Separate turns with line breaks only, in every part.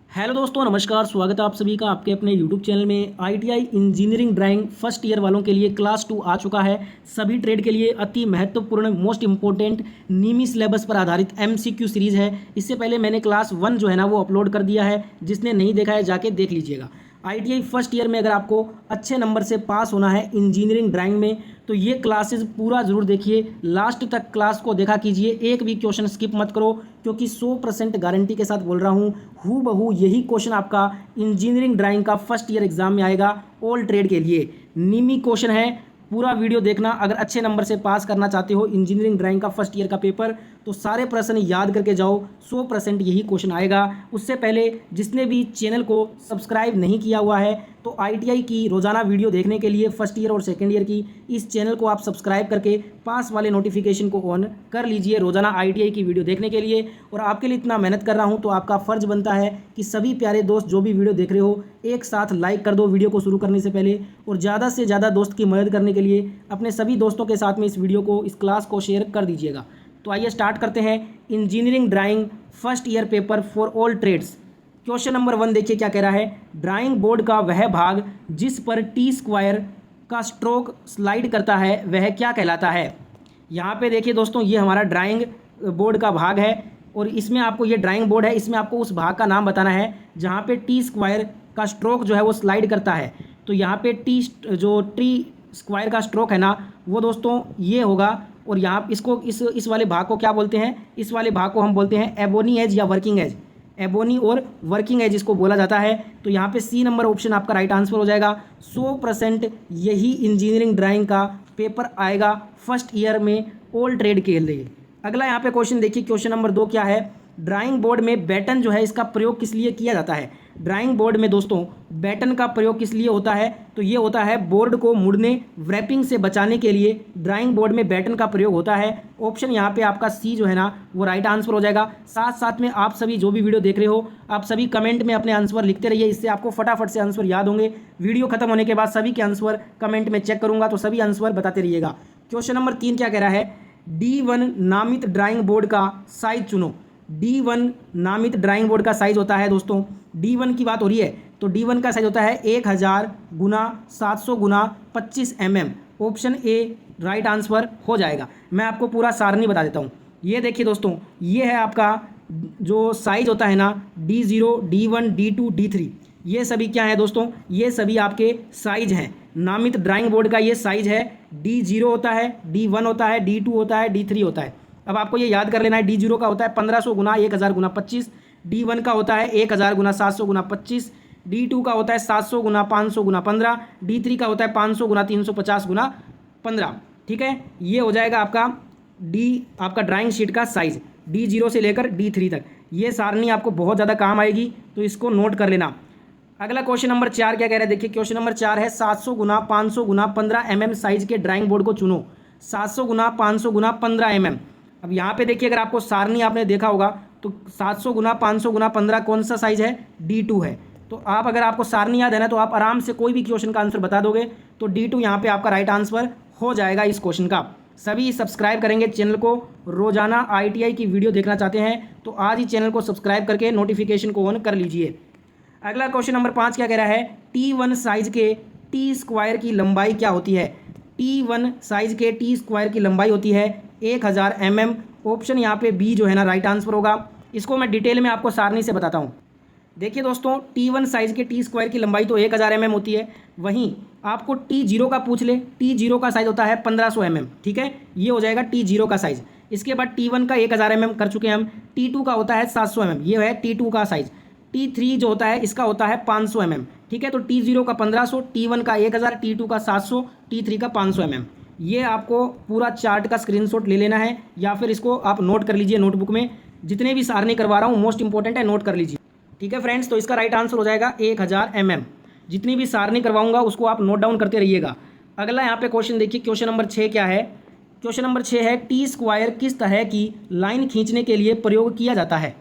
Hello दोस्तों, नमस्कार। स्वागत है आप सभी का आपके अपने यूट्यूब चैनल में। ITI engineering drawing first year वालों के लिए क्लास 2 आ चुका है। सभी ट्रेड के लिए अति महत्वपूर्ण मोस्ट इंपॉर्टेंट नीमी सिलेबस पर आधारित एमसीक्यू सीरीज है। इससे पहले मैंने क्लास 1 जो है ना वो अपलोड कर दिया है, जिसने नहीं देखा है जाके देख लीजिएगा। आईटीआई फर्स्ट ईयर में अगर आपको अच्छे नंबर से पास होना है इंजीनियरिंग ड्राइंग में तो ये क्लासेस पूरा जरूर देखिए, लास्ट तक क्लास को देखा कीजिए, एक भी क्वेश्चन स्किप मत करो, क्योंकि 100% गारंटी के साथ बोल रहा हूँ, हूबहू यही क्वेश्चन आपका इंजीनियरिंग ड्राइंग का फर्स्ट ईयर एग्जाम में आएगा ऑल ट्रेड के लिए। नीमी क्वेश्चन है, पूरा वीडियो देखना। अगर अच्छे नंबर से पास करना चाहते हो इंजीनियरिंग ड्राइंग का फर्स्ट ईयर का पेपर तो सारे प्रश्न याद करके जाओ, 100% यही क्वेश्चन आएगा। उससे पहले जिसने भी चैनल को सब्सक्राइब नहीं किया हुआ है तो आईटीआई की रोजाना वीडियो देखने के लिए फर्स्ट ईयर और सेकेंड ईयर की इस चैनल को आप सब्सक्राइब करके पास वाले नोटिफिकेशन को ऑन कर लीजिए रोजाना आईटीआई की वीडियो देखने के लिए। और आपके लिए इतना मेहनत कर रहा हूं तो आपका फ़र्ज बनता है कि सभी प्यारे दोस्त जो भी वीडियो देख रहे हो एक साथ लाइक कर दो वीडियो को शुरू करने से पहले, और ज़्यादा से ज़्यादा दोस्त की मदद करने के लिए अपने सभी दोस्तों के साथ में इस वीडियो को, इस क्लास को शेयर कर दीजिएगा। तो आइए स्टार्ट करते हैं engineering drawing first year paper for all trades. Question number 1 देखिए क्या कह रहा है। ड्राइंग बोर्ड का वह भाग जिस पर टी स्क्वायर का स्ट्रोक स्लाइड करता है वह क्या कहलाता है। यहाँ पे देखिए दोस्तों, ये हमारा ड्राइंग बोर्ड का भाग है और इसमें आपको, ये ड्राइंग बोर्ड है, इसमें आपको उस भाग का नाम बताना है जहाँ पे टी स्क्वायर का स्ट्रोक जो है वो स्लाइड करता है। तो यहाँ पे टी स्क्वायर का स्ट्रोक है ना वो दोस्तों ये होगा। और यहाँ इसको इस वाले भाग को क्या बोलते हैं, इस वाले भाग को हम बोलते हैं एबोनी एज या वर्किंग एज। एबोनी और वर्किंग एज इसको बोला जाता है। तो यहाँ पे सी नंबर ऑप्शन आपका राइट आंसर हो जाएगा। 100% यही इंजीनियरिंग ड्राइंग का पेपर आएगा फर्स्ट ईयर में ऑल ट्रेड के लिए। अगला यहाँ पे क्वेश्चन देखिए, क्वेश्चन नंबर 2 क्या है। ड्राइंग बोर्ड में बैटन जो है इसका प्रयोग किस लिए किया जाता है। ड्राइंग बोर्ड में दोस्तों बैटन का प्रयोग किस लिए होता है, तो ये होता है बोर्ड को मुड़ने व्रैपिंग से बचाने के लिए ड्राइंग बोर्ड में बैटन का प्रयोग होता है। ऑप्शन यहाँ पे आपका सी जो है ना वो राइट आंसर हो जाएगा। साथ साथ में आप सभी जो भी वीडियो देख रहे हो आप सभी कमेंट में अपने आंसर लिखते रहिए, इससे आपको फटाफट से आंसर याद होंगे। वीडियो खत्म होने के बाद सभी के आंसर कमेंट में चेक करूंगा तो सभी आंसर बताते रहिएगा। क्वेश्चन नंबर 3 क्या कह रहा है। D1 नामित ड्राइंग बोर्ड का साइज चुनो। D1 नामित ड्राइंग बोर्ड का साइज होता है दोस्तों, D1 की बात हो रही है तो D1 का साइज होता है 1000 गुना 700 गुना 25 mm। Option A right answer हो जाएगा। मैं आपको पूरा सारणी बता देता हूँ। ये देखिए दोस्तों, ये है आपका जो साइज होता है ना D0, D1, D2, D3, ये सभी क्या है दोस्तों, ये सभी आपके साइज हैं। नामित ड्राइंग बोर्ड का ये साइज है। D0 होता है, D1 होता है, D2 होता है, D3 होता है। अब आपको ये याद कर लेना है। D0 का होता है 1500 गुना 1000 गुना 25, D1 का होता है 1000 गुना 700 गुना 25, D2 का होता है 700 गुना 500 गुना 15, D3 का होता है 500 गुना 350 गुना 15। ठीक है, ये हो जाएगा आपका ड्राइंग शीट का साइज D0 से लेकर D3 तक। ये सारणी आपको बहुत ज़्यादा काम आएगी तो इसको नोट कर लेना। अगला क्वेश्चन नंबर 4 क्या कह रहा है, देखिए क्वेश्चन नंबर 4 है 700 गुना 500 गुना 15 mm साइज के ड्राइंग बोर्ड को चुनो। 700 गुना 500 गुना 15 mm। अब यहाँ पे देखिए, अगर आपको सारणी आपने देखा होगा तो 700 गुना 500 गुना 15 कौन सा साइज है, D2 है। तो आप, अगर आपको सारणी याद है ना तो आप आराम से कोई भी क्वेश्चन का आंसर बता दोगे। तो D2 यहाँ पे आपका राइट आंसर हो जाएगा इस क्वेश्चन का। सभी सब्सक्राइब करेंगे चैनल को, रोजाना आईटीआई की वीडियो देखना चाहते हैं तो आज ही चैनल को सब्सक्राइब करके नोटिफिकेशन को ऑन कर लीजिए। अगला क्वेश्चन नंबर 5 क्या कह रहा है। T1 साइज के टी स्क्वायर की लंबाई क्या होती है। T1 साइज के टी स्क्वायर की लंबाई होती है 1000 mm। ऑप्शन यहाँ पे बी जो है ना राइट आंसर होगा। इसको मैं डिटेल में आपको सारणी से बताता हूँ। देखिए दोस्तों, T1 साइज के टी स्क्वायर की लंबाई तो 1000 mm होती है। वहीं आपको T0 का पूछ ले, T0 का साइज होता है 1500 mm। ठीक है, ये हो जाएगा T0 का साइज। इसके बाद T1 का 1000 mm कर चुके हैं हम। T2 का होता है 700 mm, ये है T2 का साइज। T3 जो होता है इसका होता है 500 mm। ठीक है, तो T0 का 1500, T1 का 1000, T2 का 700, T3 का 500 mm। ये आपको पूरा चार्ट का स्क्रीनशॉट ले लेना है या फिर इसको आप नोट कर लीजिए नोटबुक में। जितने भी सारणी करवा रहा हूँ मोस्ट इंपॉर्टेंट है, नोट कर लीजिए। ठीक है फ्रेंड्स, तो इसका राइट आंसर हो जाएगा 1000 mm। जितनी भी सारणी करवाऊंगा उसको आप नोट डाउन करते रहिएगा। अगला यहाँ पे क्वेश्चन देखिए, क्वेश्चन नंबर 6 क्या है। क्वेश्चन नंबर 6 है टी स्क्वायर किस तरह की लाइन खींचने के लिए प्रयोग किया जाता है।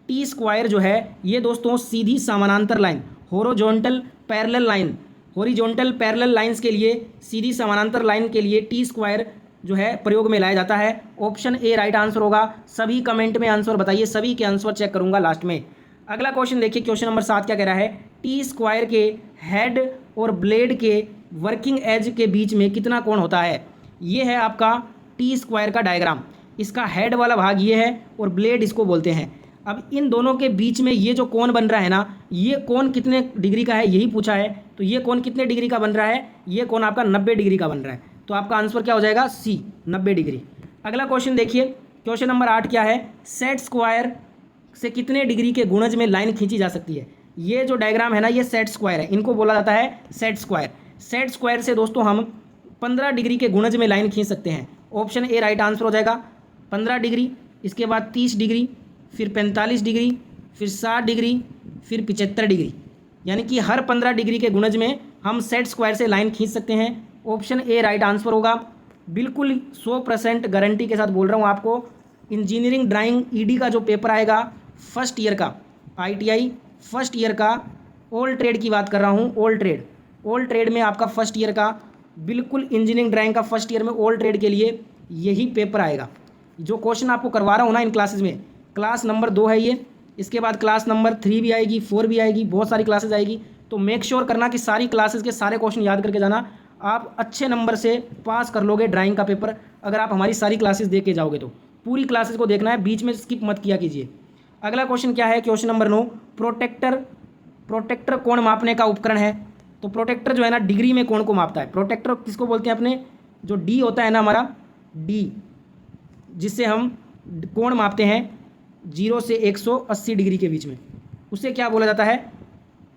टी स्क्वायर जो है ये दोस्तों सीधी समानांतर line, horizontal parallel line, horizontal parallel lines के लिए, सीधी समानांतर लाइन के लिए टी स्क्वायर जो है प्रयोग में लाया जाता है। ऑप्शन ए राइट आंसर होगा। सभी कमेंट में आंसर बताइए, सभी के आंसर चेक करूंगा लास्ट में। अगला क्वेश्चन देखिए, क्वेश्चन नंबर 7 क्या कह रहा है, टी स्क्वायर के हेड और ब्लेड के वर्किंग एज के बीच में कितना कोण होता है। ये है आपका टी स्क्वायर का डायग्राम। इसका हेड वाला भाग ये है और ब्लेड इसको बोलते हैं। अब इन दोनों के बीच में ये जो कोण बन रहा है ना, ये कोण कितने डिग्री का है यही पूछा है। तो ये कोण कितने डिग्री का बन रहा है, ये कोण आपका 90 डिग्री का बन रहा है। तो आपका आंसर क्या हो जाएगा, सी 90 डिग्री। अगला क्वेश्चन देखिए, क्वेश्चन नंबर 8 क्या है, सेट स्क्वायर से कितने डिग्री के गुणज में लाइन खींची जा सकती है। ये जो डायग्राम है ना, ये सेट स्क्वायर है, इनको बोला जाता है सेट स्क्वायर। सेट स्क्वायर से दोस्तों हम 15 डिग्री के गुणज में लाइन खींच सकते हैं। ऑप्शन ए राइट आंसर हो जाएगा। 15 डिग्री, इसके बाद 30 डिग्री, फिर 45 डिग्री, फिर 60 डिग्री, फिर 75 डिग्री, यानी कि हर 15 डिग्री के गुणज में हम सेट स्क्वायर से लाइन खींच सकते हैं। ऑप्शन ए राइट आंसर होगा। बिल्कुल 100% गारंटी के साथ बोल रहा हूँ आपको, इंजीनियरिंग ड्राइंग ईडी का जो पेपर आएगा फर्स्ट ईयर का, आईटीआई फर्स्ट ईयर का, ऑल ट्रेड की बात कर रहा हूँ, ऑल ट्रेड में आपका फर्स्ट ईयर का, बिल्कुल इंजीनियरिंग ड्राइंग का फर्स्ट ईयर में ऑल ट्रेड के लिए यही पेपर आएगा। जो क्वेश्चन आपको करवा रहा हूँ ना इन क्लासेस में, क्लास नंबर 2 है ये, इसके बाद क्लास नंबर 3 भी आएगी, 4 भी आएगी, बहुत सारी क्लासेस आएगी। तो मेक श्योर करना कि सारी क्लासेस के सारे क्वेश्चन याद करके जाना। आप अच्छे नंबर से पास कर लोगे ड्राइंग का पेपर अगर आप हमारी सारी क्लासेस देख के जाओगे। तो पूरी क्लासेस को देखना है, बीच में स्किप मत किया कीजिए। अगला क्वेश्चन क्या है, क्वेश्चन नंबर 9, प्रोटेक्टर कोण मापने का उपकरण है। तो प्रोटेक्टर जो है ना, डिग्री में कोण को मापता है। प्रोटेक्टर किसको बोलते हैं, अपने जो डी होता है ना हमारा, डी, जिससे हम कोण मापते हैं 0 से 180 डिग्री के बीच में, उसे क्या बोला जाता है,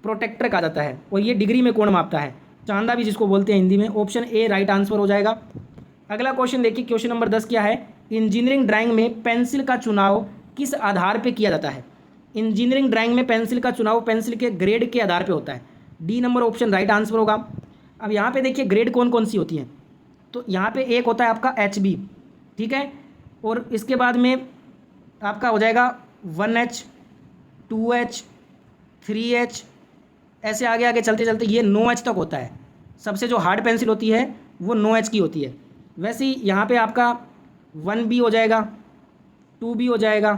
प्रोटेक्टर कहा जाता है। और ये डिग्री में कोण मापता है, चांदा भी जिसको बोलते हैं हिंदी में। ऑप्शन ए राइट आंसर हो जाएगा। अगला क्वेश्चन देखिए, क्वेश्चन नंबर 10 क्या है, इंजीनियरिंग ड्राइंग में पेंसिल का चुनाव किस आधार पे किया जाता है। इंजीनियरिंग ड्राइंग में पेंसिल का चुनाव पेंसिल के ग्रेड के आधार पे होता है। D number option right answer होगा। अब यहाँ पे देखिए ग्रेड कौन कौन सी होती हैं, तो यहाँ पे एक होता है आपका HB, ठीक है, और इसके बाद में आपका हो जाएगा 1H, 2H, 3H, ऐसे आगे आगे चलते चलते ये 9H तक होता है। सबसे जो हार्ड पेंसिल होती है वो 9H की होती है। वैसे ही यहाँ पे आपका 1B हो जाएगा, 2B हो जाएगा,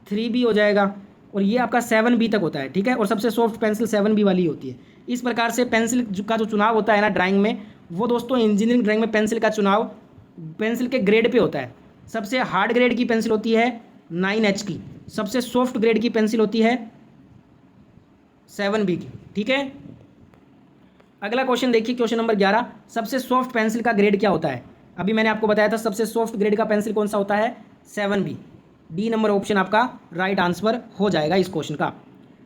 3B हो जाएगा, और ये आपका 7B तक होता है, ठीक है। और सबसे सॉफ्ट पेंसिल 7B वाली होती है। इस प्रकार से पेंसिल का जो चुनाव होता है ना ड्राइंग में, वो दोस्तों इंजीनियरिंग ड्राइंग में पेंसिल का चुनाव पेंसिल के ग्रेड पे होता है। सबसे हार्ड ग्रेड की पेंसिल होती है 9H की, सबसे सॉफ्ट ग्रेड की पेंसिल होती है 7B की, ठीक है। अगला क्वेश्चन देखिए, क्वेश्चन नंबर 11, सबसे सॉफ्ट पेंसिल का ग्रेड क्या होता है। अभी मैंने आपको बताया था सबसे सॉफ्ट ग्रेड का पेंसिल कौन सा होता है, 7B। डी नंबर ऑप्शन आपका राइट आंसर हो जाएगा इस क्वेश्चन का।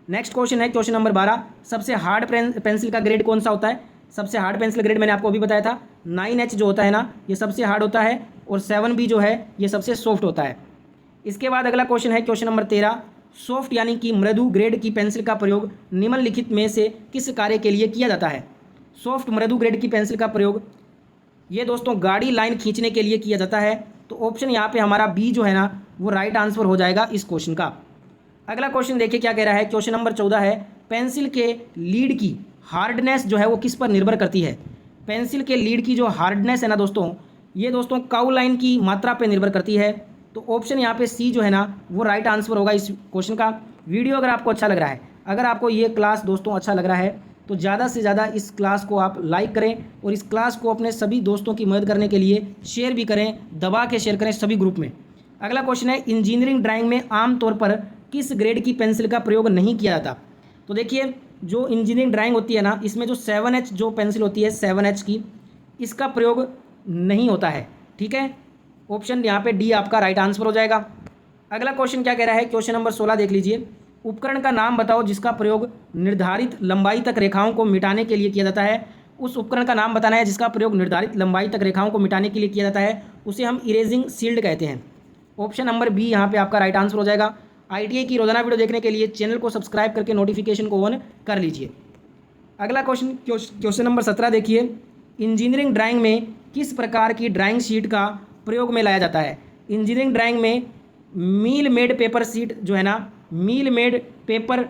नेक्स्ट क्वेश्चन है क्वेश्चन नंबर 12, सबसे हार्ड पेंसिल का ग्रेड कौन सा होता है। सबसे हार्ड पेंसिल ग्रेड मैंने आपको अभी बताया था 9H जो होता है ना, ये सबसे हार्ड होता है, और 7B जो है ये सबसे सॉफ्ट होता है। इसके बाद अगला क्वेश्चन है क्वेश्चन नंबर 13, सॉफ्ट यानी कि मृदु ग्रेड की पेंसिल का प्रयोग निम्नलिखित में से किस कार्य के लिए किया जाता है। सॉफ्ट मृदु ग्रेड की पेंसिल का प्रयोग ये दोस्तों गाड़ी लाइन खींचने के लिए किया जाता है। तो ऑप्शन यहाँ पे हमारा बी जो है ना, वो राइट आंसर हो जाएगा इस क्वेश्चन का। अगला क्वेश्चन देखिए क्या कह रहा है, क्वेश्चन नंबर 14 है, पेंसिल के लीड की हार्डनेस जो है वो किस पर निर्भर करती है। पेंसिल के लीड की जो हार्डनेस है ना दोस्तों, ये दोस्तों काउ लाइन की मात्रा पर निर्भर करती है। तो ऑप्शन यहाँ पे सी जो है ना, वो राइट आंसर होगा इस क्वेश्चन का। वीडियो अगर आपको अच्छा लग रहा है, अगर आपको ये क्लास दोस्तों अच्छा लग रहा है, तो ज़्यादा से ज़्यादा इस क्लास को आप लाइक करें और इस क्लास को अपने सभी दोस्तों की मदद करने के लिए शेयर भी करें, दबा के शेयर करें सभी ग्रुप में। अगला क्वेश्चन है, इंजीनियरिंग ड्राइंग में आमतौर पर किस ग्रेड की पेंसिल का प्रयोग नहीं किया जाता। तो देखिए जो इंजीनियरिंग ड्राइंग होती है ना, इसमें जो 7H जो पेंसिल होती है 7H की, इसका प्रयोग नहीं होता है, ठीक है। ऑप्शन यहाँ पे डी आपका राइट आंसर हो जाएगा। अगला क्वेश्चन क्या कह रहा है, क्वेश्चन नंबर 16 देख लीजिए, उपकरण का नाम बताओ जिसका प्रयोग निर्धारित लंबाई तक रेखाओं को मिटाने के लिए किया जाता है। उस उपकरण का नाम बताना है जिसका प्रयोग निर्धारित लंबाई तक रेखाओं को मिटाने के लिए किया जाता है, उसे हम इरेजिंग शील्ड कहते हैं। ऑप्शन नंबर बी यहाँ पे आपका राइट आंसर हो जाएगा। ITI की रोजाना वीडियो देखने के लिए चैनल को सब्सक्राइब करके नोटिफिकेशन को ऑन कर लीजिए। अगला क्वेश्चन नंबर 17 देखिए, इंजीनियरिंग ड्राइंग में किस प्रकार की ड्राइंग शीट का प्रयोग में लाया जाता है। इंजीनियरिंग ड्राइंग में मील मेड पेपर शीट जो है ना, मील मेड पेपर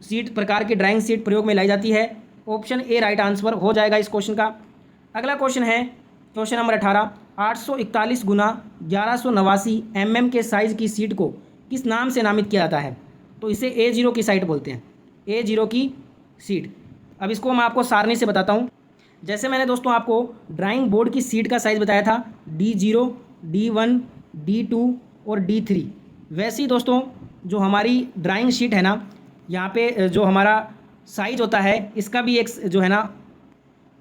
शीट प्रकार की ड्राइंग शीट प्रयोग में लाई जाती है। ऑप्शन ए राइट आंसर हो जाएगा इस क्वेश्चन का। अगला क्वेश्चन है क्वेश्चन नंबर 18, 841 × 1189 mm के साइज की शीट को किस नाम से नामित किया जाता है। तो इसे A0 की साइट बोलते हैं, A0 की सीट। अब इसको मैं आपको सारणी से बताता हूँ। जैसे मैंने दोस्तों आपको ड्राइंग बोर्ड की सीट का साइज़ बताया था D0, D1, D2 और D3, वैसे ही दोस्तों जो हमारी ड्राइंग शीट है ना, यहाँ पे जो हमारा साइज होता है इसका भी एक जो है ना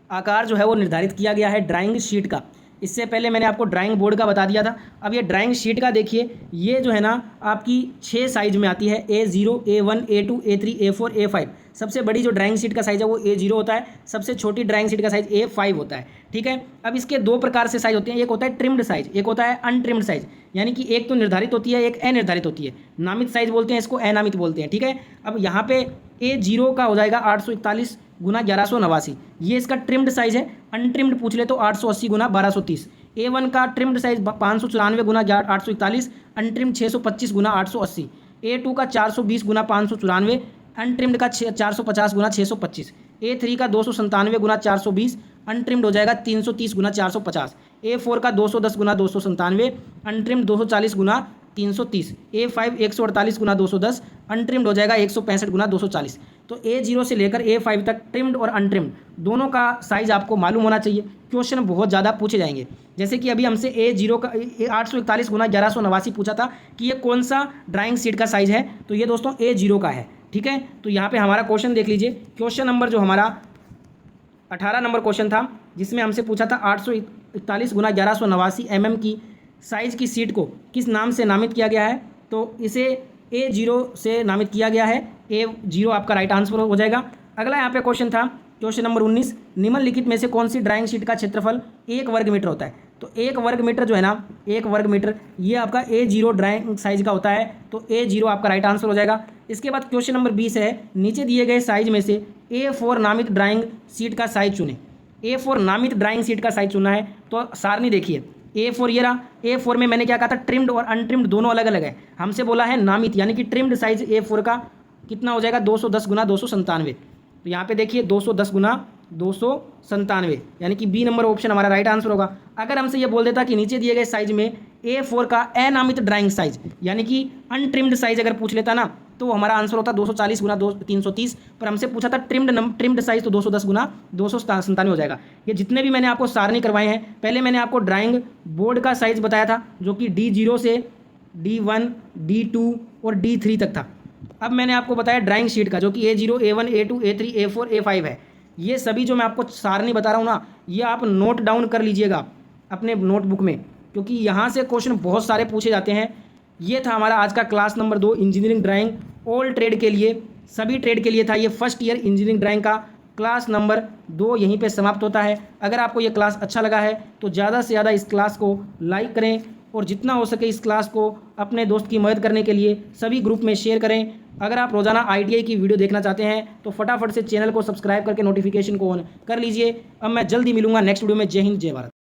आकार जो है वो निर्धारित किया गया है ड्राइंग शीट का। इससे पहले मैंने आपको ड्राइंग बोर्ड का बता दिया था। अब ये ड्राइंग शीट का देखिए, ये जो है ना आपकी 6 साइज में आती है, A0, A1, A2, A3, A4, A5। सबसे बड़ी जो ड्राइंग शीट का साइज़ है वो A0 होता है, सबसे छोटी ड्राइंग शीट का साइज़ A5 होता है। ठीक है, अब इसके 2 प्रकार से साइज़ होते हैं, एक होता है ट्रिम्ड साइज़, एक होता है अनट्रिम्ड साइज़। यानी कि एक तो निर्धारित होती है, एक अनिर्धारित होती है। नामित साइज़ बोलते हैं इसको, अनामित बोलते हैं। ठीक है, अब यहाँ पे A0 का हो जाएगा 841 गुना 1189, ये इसका ट्रिम्ड साइज़ है। अनट्रिम्ड पूछ ले तो 880 गुना 1230। A1 का ट्रिम्ड साइज़ 594 गुना 841, अनट्रिम्ड 625 गुना 880। A2 का 420 गुना 594, अनट्रिम्ड का 450 गुना 625। A3 का 297 गुना 420, अनट्रिम्ड हो जाएगा 330 गुना 450। A4 का 210 गुना 297, अनट्रिम्ड 240 गुना 330। A5 148 गुना 210, अनट्रिम्ड हो जाएगा 165 गुना 240। तो A0 से लेकर A5 तक ट्रिम्ड और अनट्रिम्ड दोनों का साइज़ आपको मालूम होना चाहिए। क्वेश्चन बहुत ज़्यादा पूछे जाएंगे। जैसे कि अभी हमसे A0 का 841 गुना 1189 पूछा था कि ये कौन सा ड्राइंग शीट का साइज़ है, तो ये दोस्तों A0 का है। ठीक है, तो यहाँ पे हमारा क्वेश्चन देख लीजिए। क्वेश्चन नंबर जो हमारा 18 नंबर क्वेश्चन था, जिसमें हमसे पूछा था 841 गुना 1189 mm की साइज़ की सीट को किस नाम से नामित किया गया है, तो इसे A0 से नामित किया गया है। A0 आपका राइट आंसर हो जाएगा। अगला यहाँ पे क्वेश्चन था क्वेश्चन नंबर 19, निम्नलिखित में से कौन सी ड्राइंग शीट का क्षेत्रफल 1 वर्ग मीटर होता है। तो 1 वर्ग मीटर जो है ना, 1 वर्ग मीटर ये आपका A0 ड्राइंग साइज का होता है, तो A0 आपका राइट आंसर हो जाएगा। इसके बाद क्वेश्चन नंबर 20 है, नीचे दिए गए साइज में से A4 नामित ड्राइंग शीट का साइज चुनें। A4 नामित ड्राइंग शीट का साइज चुना है, तो सारणी देखिए। A4 ये रहा। A4 में मैंने क्या कहा था, ट्रिम्ड और अनट्रिम्ड दोनों अलग अलग है। हमसे बोला है नामित, यानी कि ट्रिम्ड साइज A4 का कितना हो जाएगा, 210 गुना 297। तो यहाँ पे देखिए 210 गुना 297, यानी कि बी नंबर ऑप्शन हमारा राइट आंसर होगा। अगर हमसे ये बोल देता कि नीचे दिए गए साइज में A4 का अनामित ड्राइंग साइज, यानी कि अनट्रिम्ड साइज अगर पूछ लेता ना, तो हमारा आंसर होता 240 गुना 330। पर हमसे पूछा था ट्रिम्ड साइज, तो 210 गुना 297 हो जाएगा। ये जितने भी मैंने आपको सारणी करवाए हैं, पहले मैंने आपको ड्राइंग बोर्ड का साइज बताया था जो कि D0 से D1, D2 और D3 तक था। अब मैंने आपको बताया ड्राइंग शीट का जो कि A0, A1, A2, A3, A4, A5 है। ये सभी जो मैं आपको सारणी बता रहा हूँ ना, ये आप नोट डाउन कर लीजिएगा अपने नोटबुक में, क्योंकि यहाँ से क्वेश्चन बहुत सारे पूछे जाते हैं। ये था हमारा आज का class number 2 engineering drawing all trade के लिए, सभी ट्रेड के लिए था। ये फर्स्ट ईयर इंजीनियरिंग ड्राइंग का क्लास नंबर 2 यहीं पे समाप्त होता है। अगर आपको ये क्लास अच्छा लगा है तो ज़्यादा से ज़्यादा इस क्लास को लाइक करें और जितना हो सके इस क्लास को अपने दोस्त की मदद करने के लिए सभी ग्रुप में शेयर करें। अगर आप रोज़ाना ITI की वीडियो देखना चाहते हैं तो फटाफट से चैनल को सब्सक्राइब करके नोटिफिकेशन को ऑन कर लीजिए। अब मैं जल्दी मिलूंगा नेक्स्ट वीडियो में। जय हिंद, जय भारत।